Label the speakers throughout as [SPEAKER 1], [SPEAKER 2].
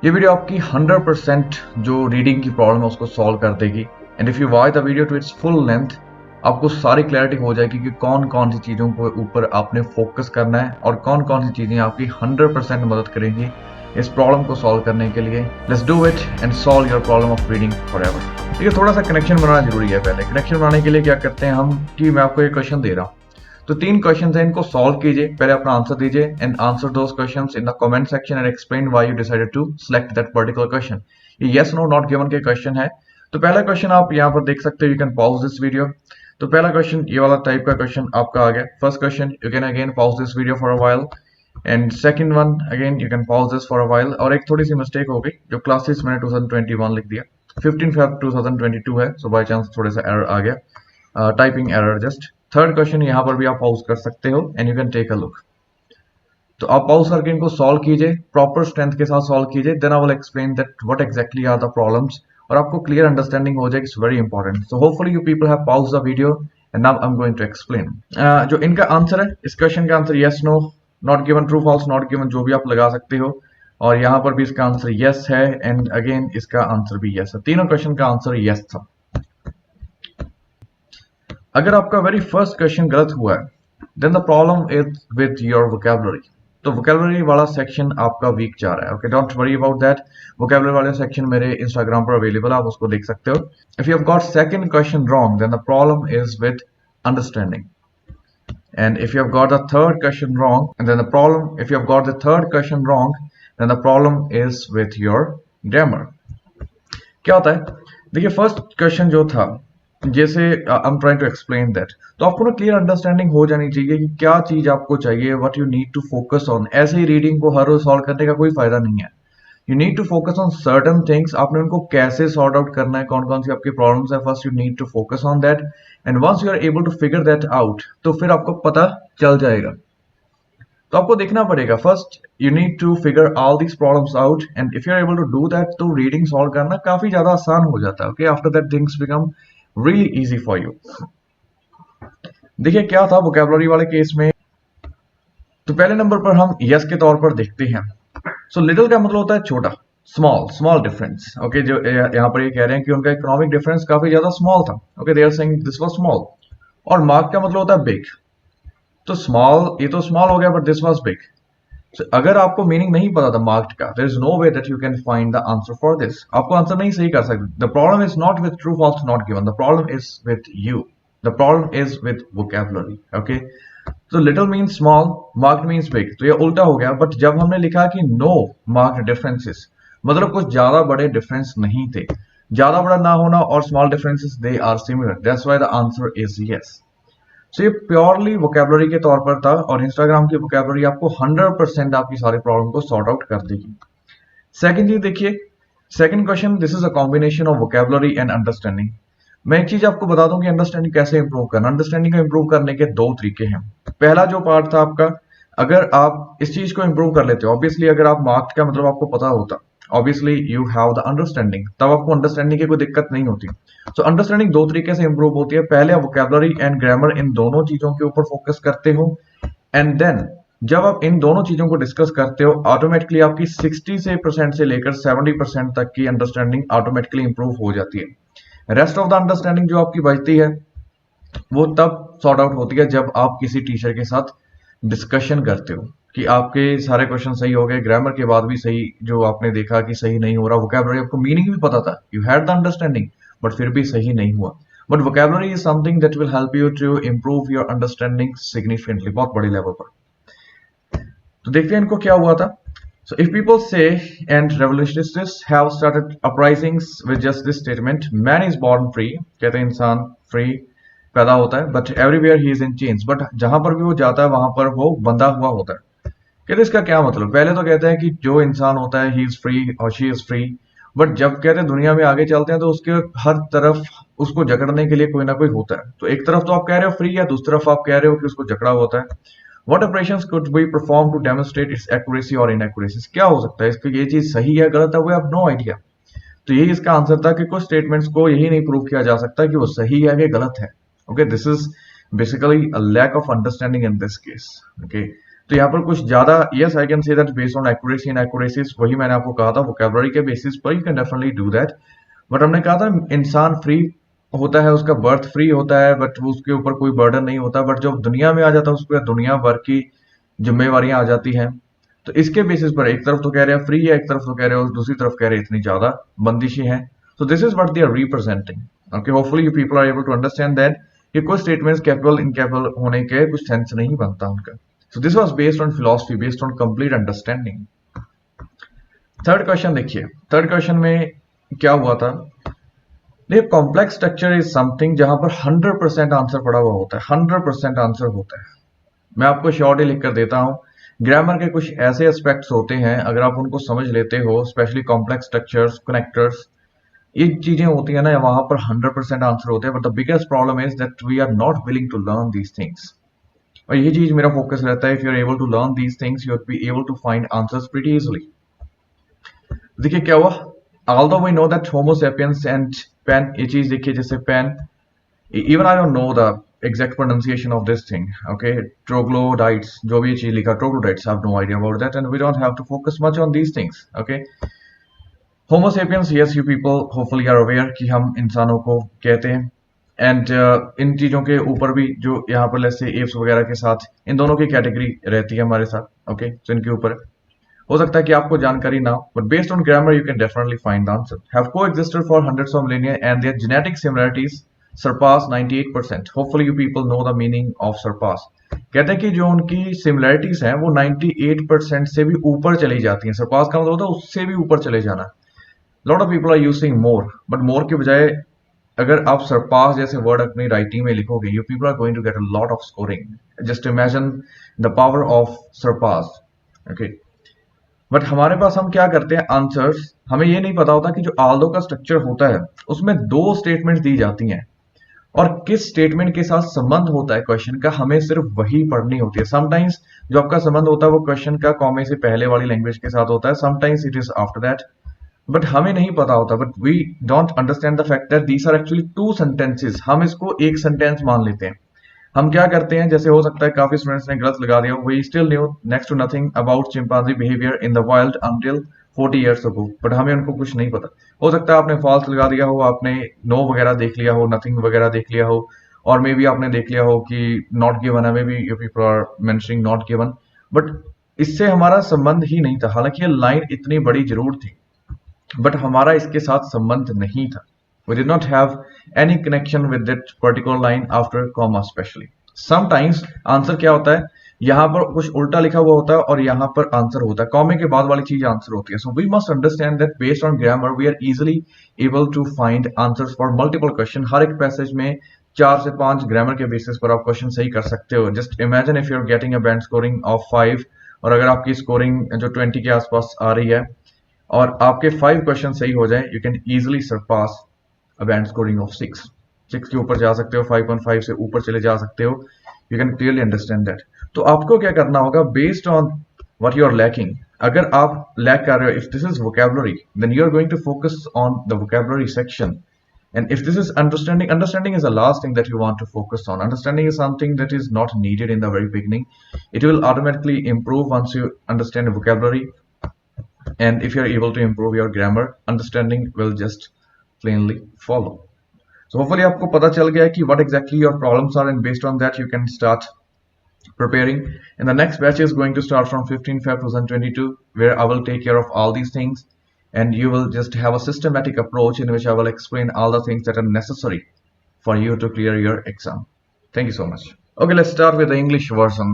[SPEAKER 1] ये वीडियो आपकी 100% जो रीडिंग की प्रॉब्लम है उसको सॉल्व कर देगी। And if you watch the video to its full length, आपको सारी क्लैरिटी हो जाएगी कि कौन कौन सी चीज़ों के ऊपर आपने फोकस करना है और कौन कौन सी चीज़ें आपकी 100% मदद करेंगी इस प्रॉब्लम को सॉल्व करने के लिए। Let's do it and solve your problem of reading forever. ठीक है, थोड़ा सा कनेक्शन बनाना जरूरी है। पहले कनेक्शन बनाने के लिए क्या करते हैं हम कि मैं आपको एक क्वेश्चन दे रहा हूँ, तो 3 क्वेश्चन है, इनको सॉल्व कीजिए, पहले अपना आंसर दीजिए and answer those questions in the comment section and explain why you decided to select that particular question. ये यस नो नॉट गिवन के क्वेश्चन है। तो पहला क्वेश्चन आप यहाँ पर देख सकते हो, you can pause this video. तो पहला क्वेश्चन ये वाला टाइप का क्वेश्चन आपका आ गया। First question you can again pause this video for a while and second one again you can pause this for a while. और एक थोड़ी सी मिस्टेक हो गई, जो क्लासेस मैंने 2021 लिख दिया, 15 Feb 2022 है, सो बाय चांस थोड़ा सा एरर आ गया, typing error just. Third question यहाँ पर भी आप पॉज कर सकते हो and you can take a look. तो आप पॉज करके इनको सॉल्व कीजिए, प्रॉपर स्ट्रेंथ के साथ सॉल्व कीजिए, then I will explain that what exactly are the problems और आपको क्लियर अंडरस्टैंडिंग हो जाएगी। It's very important. So hopefully you people have pause the video and now I am going to explain. जो इनका answer है, इस question का answer yes no not given, true false not given, जो भी आप लगा सकते हो। और यहाँ पर भी इसका आंसर यस है एंड अगेन इसका आंसर भी यस है। तीनों क्वेश्चन का आंसर यस था। अगर आपका वेरी फर्स्ट क्वेश्चन गलत हुआ है then the problem is with your vocabulary. तो वोकैबुलरी वाला सेक्शन आपका वीक जा रहा है। Okay, don't worry about that. Vocabulary वाले सेक्शन मेरे इंस्टाग्राम पर अवेलेबल है, आप उसको देख सकते हो। If you have got second question wrong then the problem is with understanding. And if you have got the third question wrong, and then the problem, if you have got the third question wrong, then the problem is with your grammar. क्या होता है, देखिए first question जो था, जैसे I am trying to explain that, तो आपको ना क्लियर अंडरस्टैंडिंग हो जानी चाहिए कि क्या चीज आपको चाहिए, what you need to focus on. ऐसे ही रीडिंग को हर रोज सॉल्व करने का कोई फायदा नहीं है। You need to focus on certain things. आपने उनको कैसे सॉर्ट आउट करना है, कौन कौन सी आपकी प्रॉब्लम्स है, first you need to focus on that and once you are able to figure that out, तो फिर आपको पता चल जाएगा। तो आपको देखना पड़ेगा, first you need to figure all these problems out and if you are able to do that तो रीडिंग सॉल्व करना काफी ज्यादा आसान हो जाता है। Okay, after that things become really easy for you. देखिए क्या था वोकैबुलरी वाले केस में, तो पहले नंबर पर हम यस के तौर पर देखते हैं। सो लिटिल का मतलब होता है छोटा, स्मॉल, स्मॉल डिफरेंस। ओके, जो यहाँ पर ये कह रहे हैं कि उनका इकोनॉमिक डिफरेंस काफी ज्यादा स्मॉल था। Okay, they are saying this was small. और मार्क का मतलब होता है बिग। तो स्मॉल, ये तो स्मॉल हो गया, but this was big. So, अगर आपको मीनिंग नहीं पता था मार्क्ड का, there is no way that you can find the answer for this. आपको आंसर नहीं सही कर सकते। The problem is not with true false not given, the problem is with you, the problem is with vocabulary. Okay, तो little means small, marked means big, तो ये उल्टा हो गया। बट जब हमने लिखा कि नो मार्क्ड डिफरेंसेस, मतलब कुछ ज्यादा बड़े डिफरेंस नहीं थे, ज्यादा बड़ा ना होना और small differences they are similar, that's why the answer is yes. So ये प्योरली वोकैबुलरी के तौर पर था और इंस्टाग्राम की वोकैबुलरी आपको 100% आपकी सारी प्रॉब्लम को सॉर्ट आउट कर देगी। सेकंड चीज देखिए, second question, this is a combination of vocabulary and understanding. मैं एक चीज आपको बता दूं कि अंडरस्टैंडिंग कैसे इंप्रूव करना। अंडरस्टैंडिंग को इंप्रूव करने के 2 तरीके हैं। पहला जो पार्ट था आपका, अगर आप इस चीज को इंप्रूव कर लेते हो, ऑब्वियसली अगर आप मार्क्स का मतलब आपको पता होता, obviously you have the understanding, तब आपको अंडरस्टैंडिंग की कोई दिक्कत नहीं होती। सो अंडरस्टैंडिंग 2 तरीके से इंप्रूव होती है। पहले आप वोकैबुलरी एंड ग्रामर इन दोनों चीजों के ऊपर फोकस करते हो एंड देन जब आप इन दोनों चीजों को डिस्कस करते हो, ऑटोमेटिकली आपकी 60% से लेकर 70% तक की अंडरस्टैंडिंग ऑटोमेटिकली इंप्रूव हो जाती है। रेस्ट ऑफ द अंडरस्टैंडिंग जो आपकी बचती है वो तब सॉर्ट आउट होती है जब आप किसी टीचर के साथ डिस्कशन करते हो कि आपके सारे क्वेश्चन सही हो गए, ग्रामर के बाद भी सही जो आपने देखा कि सही नहीं हो रहा, वोकैबुलरी आपको मीनिंग भी पता था, you had the understanding, but फिर भी सही नहीं हुआ। But vocabulary is something that will help you to improve your understanding significantly, बहुत बड़े लेवल पर। तो देखते हैं इनको क्या हुआ था। So if people say and revolutionists have started uprisings with just this statement, man is born free, कहते हैं इंसान फ्री पैदा होता है, but everywhere he is in chains, but जहां पर भी वो जाता है वहां पर वो बंधा हुआ होता है। कहते हैं इसका क्या मतलब, पहले तो कहते हैं कि जो इंसान होता है he is free और she is free, बट जब कहते हैं दुनिया में आगे चलते हैं तो उसके हर तरफ उसको जकड़ने के लिए कोई ना कोई होता है। तो एक तरफ तो आप कह रहे हो फ्री है, दूसरी तरफ आप कह रहे हो कि उसको जकड़ा होता है। What operations could we perform to demonstrate its accuracy or inaccuracies? क्या हो सकता है इसको, ये चीज सही है गलत है, वो हैव नो आइडिया। तो यही इसका आंसर था कि कुछ स्टेटमेंट्स को यही नहीं प्रूव किया जा सकता कि वो सही है कि गलत है। Okay, this is basically a lack of understanding in this case. Okay, तो यहाँ पर कुछ ज्यादा yes I can say that based on accuracy and accuracies, वही मैंने आपको कहा था वोकैबुलरी के बेसिस पर you can definitely do that. But हमने कहा था इंसान फ्री होता है, उसका बर्थ फ्री होता है, बट उसके ऊपर कोई बर्डन नहीं होता, बट जब दुनिया में आ जाता है उस पर दुनिया भर की जिम्मेवारियां आ जाती हैं। तो इसके बेसिस पर एक तरफ तो कह रहे हैं फ्री है, एक तरफ तो कह रहे हो, दूसरी तरफ कह रहे हैं इतनी ज्यादा बंदिशें हैं। So this is what they are representing. Okay, hopefully you people are able to understand that कि कुछ स्टेटमेंट्स कैपेबल इनकैपेबल होने के कुछ सेंस नहीं बनता उनका। So this was based on philosophy, based on complete understanding. Third question देखिए, third question में क्या हुआ था। देखिए, कॉम्प्लेक्स स्ट्रक्चर इज समथिंग जहां पर 100% आंसर पड़ा हुआ होता है, 100% आंसर होता है। मैं आपको शॉर्ट ही लिख कर देता हूं। ग्रामर के कुछ ऐसे एस्पेक्ट्स होते हैं, अगर आप उनको समझ लेते हो, स्पेशली कॉम्प्लेक्स स्ट्रक्चर्स, कनेक्टर्स, ये चीजें होती है ना, वहां पर 100% आंसर होते हैं। But the biggest problem is that we are not willing to learn these things. और ये चीज मेरा फोकस रहता है, if you are able to learn these things you will be able to find answers pretty easily. देखिए क्या हुआ, although we know that homo sapiens and pen, ये चीज देखिए जैसे pen, even I don't know the exact pronunciation of this thing, okay, troglodytes, जो भी ये चीज लिखा troglodytes, I have no idea about that and we don't have to focus much on these things, okay. homo sapiens, yes, you people hopefully are aware कि हम इंसानों को कहते हैं, एंड इन चीजों के ऊपर भी जो यहाँ पर लेट्स से एप्स वगैरह के साथ इन दोनों की कैटेगरी रहती है हमारे साथ, ओके, तो इनके ऊपर हो सकता है कि आपको जानकारी ना हो, but based on grammar you can definitely find the answer. Have coexisted for hundreds of millennia and their genetic similarities surpass 98%। Hopefully you people know the meaning of surpass. कहते हैं कि जो उनकी सिमिलरिटीज हैं वो 98% से भी ऊपर चली जाती हैं। सरपास का मतलब होता है उससे भी ऊपर चले जाना। Lot of people are using more, but more के बजाय अगर आप सरपास जैसे वर्ड अपनी राइटिंग में लिखोगे, you people are going to get a lot of scoring. Just imagine the power of surpass, okay. But हमारे पास हम क्या करते हैं आंसर्स, हमें ये नहीं पता होता कि जो आल्दो का स्ट्रक्चर होता है उसमें दो स्टेटमेंट दी जाती हैं और किस स्टेटमेंट के साथ संबंध होता है क्वेश्चन का, हमें सिर्फ वही पढ़नी होती है। समटाइम्स जो आपका संबंध होता है वो क्वेश्चन का कॉमे से पहले वाली लैंग्वेज के साथ होता है, sometimes it is after that, but हमें नहीं पता होता। But we don't understand the fact that these are actually two sentences. हम इसको एक सेंटेंस मान लेते हैं। हम क्या करते हैं, जैसे हो सकता है काफी स्टूडेंट्स ने गलत लगा दिया, we still knew next to nothing about chimpanzee behaviour in the wild until 40 years ago, but हमें उनको कुछ नहीं पता। हो सकता है आपने फॉल्स लगा दिया हो, आपने नो वगैरह देख लिया हो, नथिंग वगैरह देख लिया हो, और मे बी आपने देख लिया हो कि नॉट गिवन है, maybe you people are mentioning not given, but इससे हमारा संबंध ही नहीं था। हालांकि ये लाइन इतनी बड़ी जरूर थी, बट हमारा इसके साथ संबंध नहीं था। We did not have any connection with that particular line after comma especially. Sometimes answer क्या होता है, यहाँ पर कुछ उल्टा लिखा हुआ होता है और यहाँ पर आंसर होता है, कॉमे के बाद वाली चीज आंसर होती है। So we must understand that based on grammar we are easily able to find answers for multiple question. हर एक पैसेज में 4 से 5 ग्रामर के बेसिस पर आप क्वेश्चन सही कर सकते हो। Just imagine if you are getting a band scoring of 5 और अगर आपकी स्कोरिंग जो 20 के आसपास आ रही है और आपके 5 क्वेश्चन सही हो जाए, you can easily surpass a band scoring of 6 के ऊपर जा सकते हो, 5.5 से ऊपर चले जा सकते हो। You can clearly understand that. तो आपको क्या करना होगा, based on what you are lacking, अगर आप लैक कर रहे हो, if this is vocabulary then you are going to focus on the vocabulary section, and if this is understanding is the last thing that you want to focus on. Understanding is something that is not needed in the very beginning. It will automatically improve once you understand the vocabulary, and if you are able to improve your grammar, understanding will just plainly follow. So hopefully आपको पता चल गया है कि what exactly your problems are, and based on that you can start preparing. And the next batch is going to start from 15 Feb 2022, where I will take care of all these things, and you will just have a systematic approach in which I will explain all the things that are necessary for you to clear your exam. Thank you so much. Okay, let's start with the English version.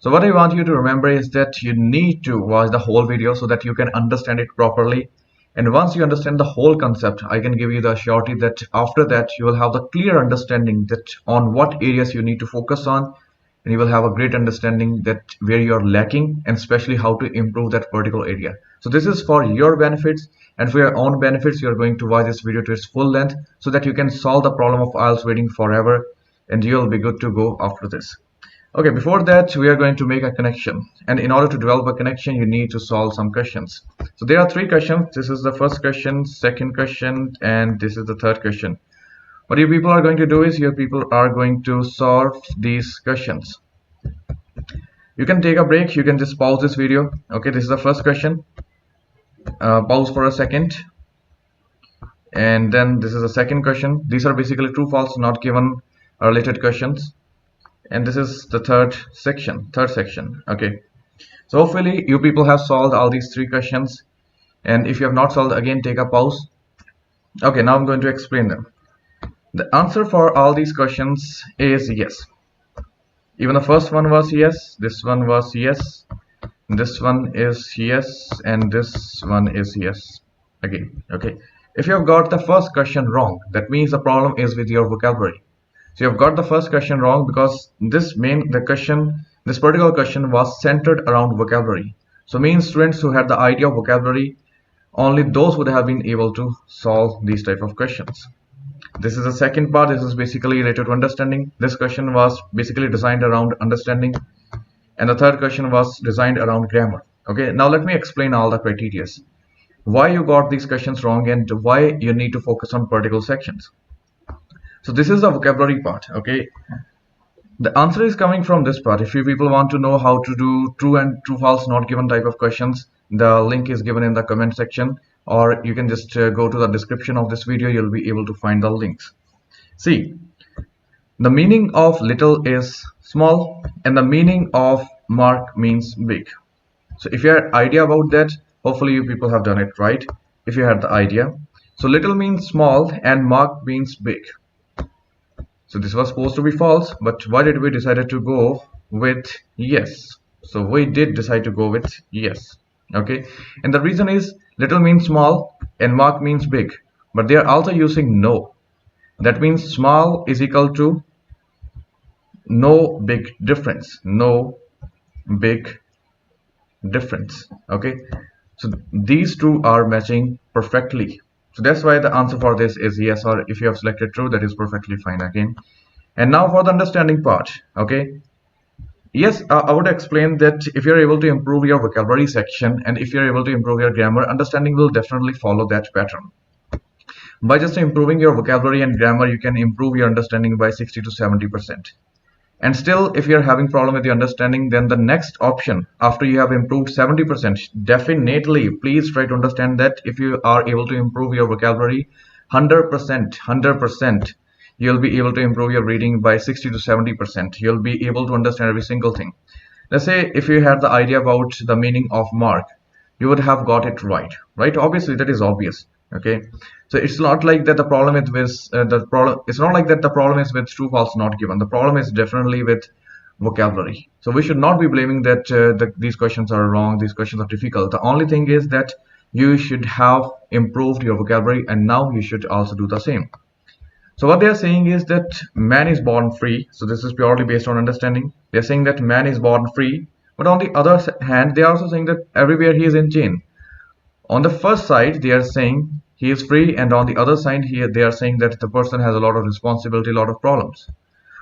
[SPEAKER 1] So what I want you to remember is that you need to watch the whole video so that you can understand it properly. And once you understand the whole concept, I can give you the surety that after that you will have the clear understanding that on what areas you need to focus on, and you will have a great understanding that where you are lacking and especially how to improve that particular area. So this is for your benefits, and for your own benefits you are going to watch this video to its full length so that you can solve the problem of IELTS waiting forever, and you will be good to go after this. Okay, before that we are going to make a connection, and in order to develop a connection you need to solve some questions. So there are 3 questions. This is the first question, second question, and this is the third question. What you people are going to do is you people are going to solve these questions. You can take a break, you can just pause this video. Okay, this is the first question. Pause for a second, and then this is the second question. These are basically true false not given related questions, and this is the third section. Okay, so hopefully you people have solved all these three questions, and if you have not solved, again take a pause. Okay, now I'm going to explain them. The answer for all these questions is yes. Even the first one was yes, this one was yes, this one is yes, and this one is yes again. Okay, if you have got the first question wrong, that means the problem is with your vocabulary. So you have got the first question wrong because this particular question was centered around vocabulary. So means students who had the idea of vocabulary, only those would have been able to solve these type of questions. This is the second part. This is basically related to understanding. This question was basically designed around understanding, and the third question was designed around grammar. Okay, now let me explain all the criteria, why you got these questions wrong and why you need to focus on particular sections. So this is the vocabulary part. Okay, the answer is coming from this part. If you people want to know how to do true and true false not given type of questions, the link is given in the comment section, or you can just go to the description of this video. You'll be able to find the links. See, the meaning of little is small, and the meaning of mark means big. So if you had idea about that, hopefully you people have done it right. If you had the idea, so little means small and mark means big. So this was supposed to be false, but why did we decide to go with yes? So we did decide to go with yes. Okay, and the reason is little means small and mark means big, but they are also using no. That means small is equal to no big difference. No big difference. Okay, so these two are matching perfectly. So that's why the answer for this is yes, or if you have selected true, that is perfectly fine again. And now for the understanding part. Okay, yes, I would explain that if you're able to improve your vocabulary section and if you're able to improve your grammar, understanding will definitely follow that pattern. By just improving your vocabulary and grammar, you can improve your understanding by 60 to 70%. And still, if you're having problem with your understanding, then the next option after you have improved 70%, definitely please try to understand that if you are able to improve your vocabulary 100%, you'll be able to improve your reading by 60 to 70%. You'll be able to understand every single thing. Let's say if you had the idea about the meaning of mark, you would have got it right? Obviously, that is obvious. Okay, so it's not like that the problem is with it's not like that the problem is with true false not given. The problem is definitely with vocabulary. So we should not be blaming that these questions are wrong, these questions are difficult. The only thing is that you should have improved your vocabulary, and now you should also do the same. So what they are saying is that man is born free. So this is purely based on understanding. They are saying that man is born free, but on the other hand, they are also saying that everywhere he is in chain. On the first side, they are saying he is free, and on the other side, they are saying that the person has a lot of responsibility, a lot of problems.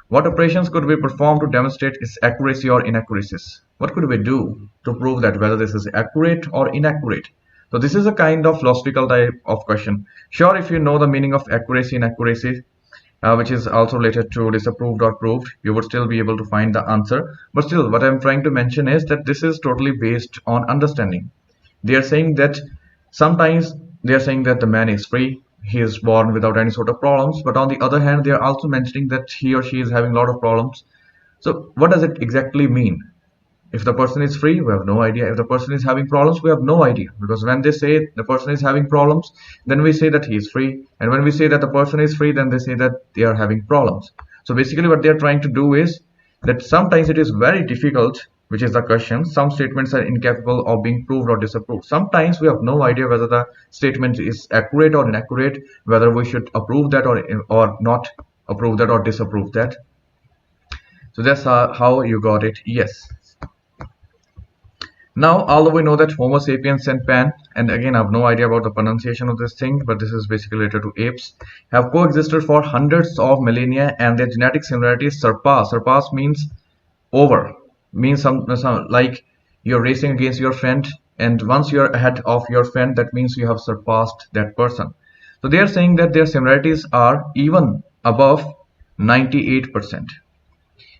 [SPEAKER 1] What operations could we perform to demonstrate its accuracy or inaccuracies? What could we do to prove that whether this is accurate or inaccurate? So this is a kind of philosophical type of question. Sure, if you know the meaning of accuracy and inaccuracy, which is also related to disapproved or proved, you would still be able to find the answer. But still, what I'm trying to mention is that this is totally based on understanding. They are saying that sometimes they are saying that the man is free, he is born without any sort of problems, but on the other hand, they are also mentioning that he or she is having a lot of problems. So what does it exactly mean? If the person is free, we have no idea. If the person is having problems, we have no idea. Because when they say the person is having problems, then we say that he is free. And when we say that the person is free, then they say that they are having problems. So basically what they are trying to do is that sometimes it is very difficult, which is the question. Some statements are incapable of being proved or disapproved. Sometimes we have no idea whether the statement is accurate or inaccurate, whether we should approve that or not approve that or disapprove that. So that's how you got it. Yes. Now, although we know that Homo sapiens and Pan, and again I have no idea about the pronunciation of this thing, but this is basically related to apes, have coexisted for hundreds of millennia, and their genetic similarities surpass. Surpass means over, means some like you're racing against your friend, and once you're ahead of your friend, that means you have surpassed that person. So they are saying that their similarities are even above 98%.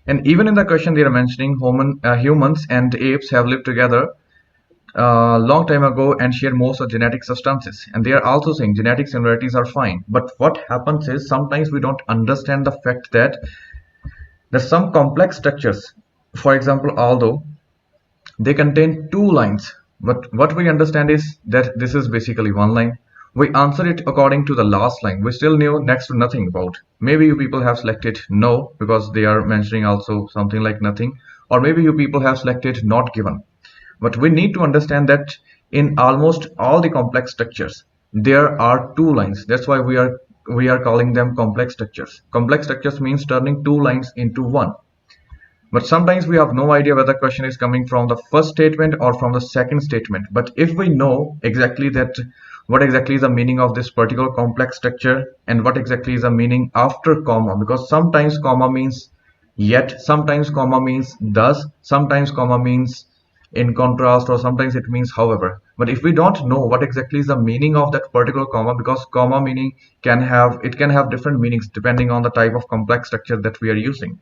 [SPEAKER 1] And even in the question they are mentioning humans and apes have lived together long time ago and share most of genetic substances, and they are also saying genetic similarities are fine. But what happens is sometimes we don't understand the fact that there's some complex structures. For example, although they contain two lines, but what we understand is that this is basically one line. We answer it according to the last line. We still knew next to nothing about. Maybe you people have selected no because they are mentioning also something like nothing, or maybe you people have selected not given. But we need to understand that in almost all the complex structures, there are two lines. That's why we are calling them complex structures. Complex structures means turning two lines into one. But sometimes we have no idea whether the question is coming from the first statement or from the second statement. But if we know exactly that what exactly is the meaning of this particular complex structure and what exactly is the meaning after comma, because sometimes comma means yet, sometimes comma means thus, sometimes comma means in contrast, or sometimes it means however. But if we don't know what exactly is the meaning of that particular comma, because comma meaning can have different meanings depending on the type of complex structure that we are using.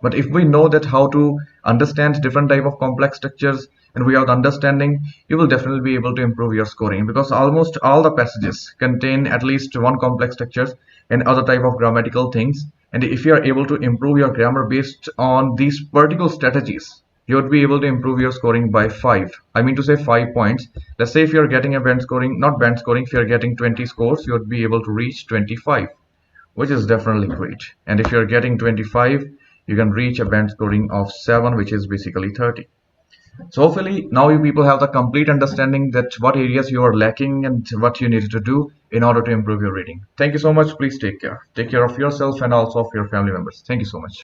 [SPEAKER 1] But if we know that how to understand different type of complex structures and we have the understanding, you will definitely be able to improve your scoring, because almost all the passages contain at least one complex structures and other type of grammatical things. And if you are able to improve your grammar based on these particular strategies, you would be able to improve your scoring by 5. I mean to say 5 points. Let's say if you're getting a band scoring, not band scoring, if you're getting 20 scores, you would be able to reach 25, which is definitely great. And if you're getting 25, you can reach a band scoring of 7, which is basically 30. So hopefully now you people have the complete understanding that what areas you are lacking and what you need to do in order to improve your reading. Thank you so much. Please take care. Take care of yourself and also of your family members. Thank you so much.